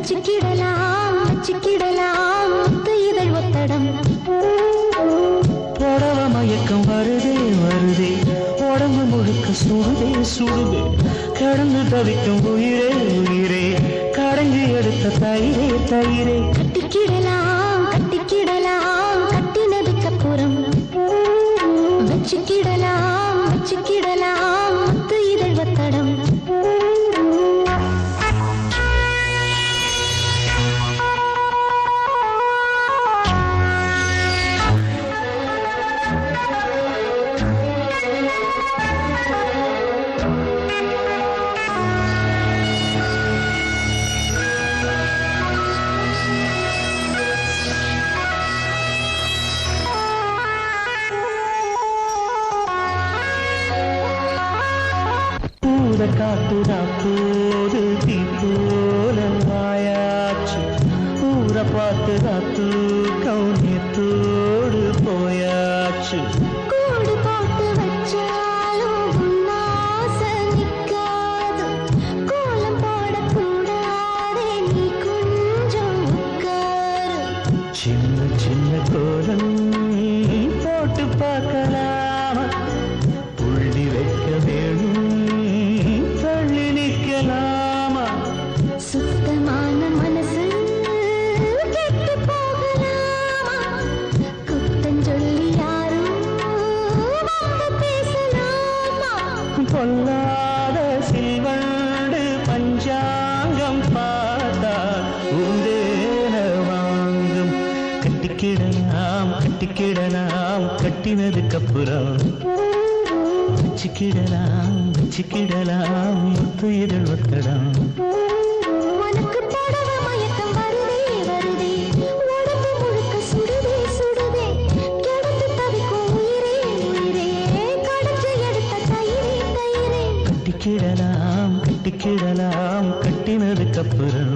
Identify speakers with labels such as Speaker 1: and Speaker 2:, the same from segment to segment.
Speaker 1: வச்சுக்கிடலாம் வச்சுக்கிடலாம் முத்து இதழ் ஒத்தடம்.
Speaker 2: புடவ மயக்கம் வருதே வருதே, உடம்பு முழுக்க சுடுதே சுடுதே, கடந்து தவிக்கும் உயிரே உயிரே, கடைஞ்சி எடுத்த தயிரே தயிரே.
Speaker 1: கட்டிக்கிடலாம் கட்டிக்கிடலாம் கட்டினதுக்கு அப்புறம் வச்சுக்கிடலாம் வச்சுக்கிடலாம் முத்து இதழ் ஒத்தடம்.
Speaker 2: காத்துடா போது தீ போல வாயாச்சு, ஊரை பார்த்துடா தூக்கம் நேத்தோடு போயாச்சு.
Speaker 1: கூடு போட்டு வச்சாலும் உன்னாசை நிக்காது, கோலம் போடக்கூடாதே நீ கொஞ்சம் உட்காரு.
Speaker 2: சின்ன சின்ன கோலம் போட்டு பார்க்கலாமா, புள்ளி வைக்க வேணும் தள்ளி நிற்கலாமா.
Speaker 1: சுத்தமான மனசு கெட்டு போகலாமா, குத்தஞ்சொல்லி யாரும் வாங்க பேசலாமா.
Speaker 2: பொல்லாத சில்வண்டு பஞ்சாங்கம் பார்த்தா உண்டேன வாங்கும். கட்டிக்கிடலாம் கட்டிக்கிடலாம் கட்டினதுக்கு அப்புறம் வச்சுக்கிடலாம் வச்சுக்கிடலாம் முத்து இதழ் ஒத்தடம்.
Speaker 1: உனக்கு புடவ மயக்கம் வருதே வருதே, உடம்பு முழுக்க சுடுதே சுடுதே, கிடந்து தவிக்கும் உயிரே உயிரே, கடைஞ்சு எடுத்த தயிரே தயிரே.
Speaker 2: கட்டிக்கிடலாம் கட்டிக்கிடலாம் கட்டினதுக்கு அப்புறம்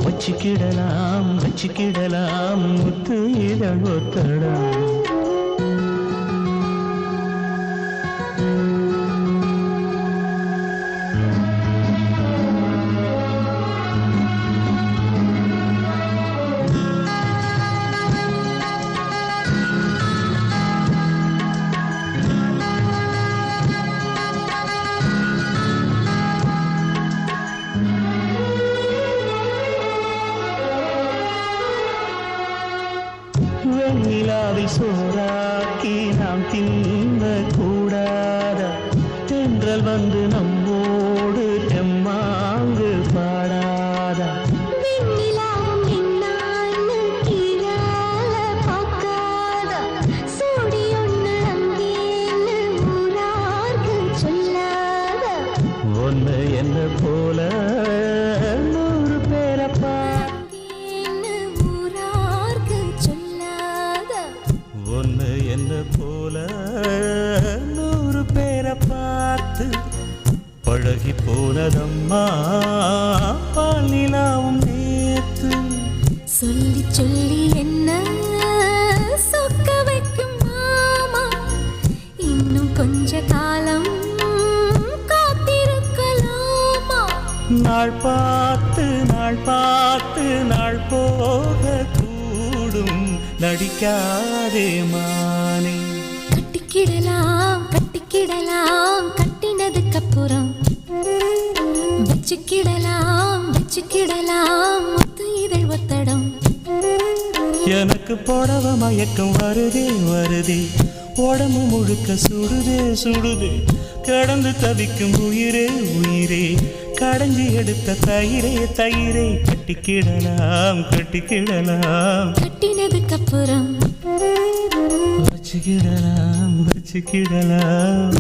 Speaker 2: வச்சுக்கிடலாம் வச்சுக்கிடலாம் முத்து இதழ் ஒத்தடம். வெண்ணிலாவில் சோறாக்கி நாம் தின்ன கூடாத, தென்றல் வந்து நம்மோடு தெம்மாங்கு பாடாதா.
Speaker 1: வெண்ணிலாவும் என்னான்னு கீழால பார்க்காத, சூடி ஒண்ணு அங்கேன்னு ஊரார்க்கு சொல்லாத.
Speaker 2: ஒன்னு என்ன போல நூறு பேரப்பா, ஒன்னு என்ன போல நூறு பேரை பார்த்து பழகி போனதம்மா பால் நிலாவும் நேத்து.
Speaker 1: சொல்லி சொல்லி என்ன சொக்க வைக்கும் மாமா, இன்னும் கொஞ்ச காலம் காத்திருக்கலாமா.
Speaker 2: நாள் பார்த்து நாள் பார்த்து நாள் போக கூடும், நடிக்காதே மானே.
Speaker 1: கட்டிக்கிடலாம் கட்டிக்கிடலாம் கட்டினதுக்கு அப்புறம் வச்சுக்கிடலாம் வச்சுக்கிடலாம் முத்து இதழ் ஒத்தடம்.
Speaker 2: எனக்கு புடவ மயக்கம் வருதே வருதே, உடம்பு முழுக்க சுடுதே சுடுதே, கடந்து தவிக்கும் உயிரே உயிரே, கடைஞ்சி எடுத்த தயிரே தயிரே. கட்டிக்கிடலாம் கட்டிக்கிடலாம்
Speaker 1: கட்டினதுக்கு அப்புறம்
Speaker 2: வச்சுக்கிடலாம் வச்சுக்கிடலாம்.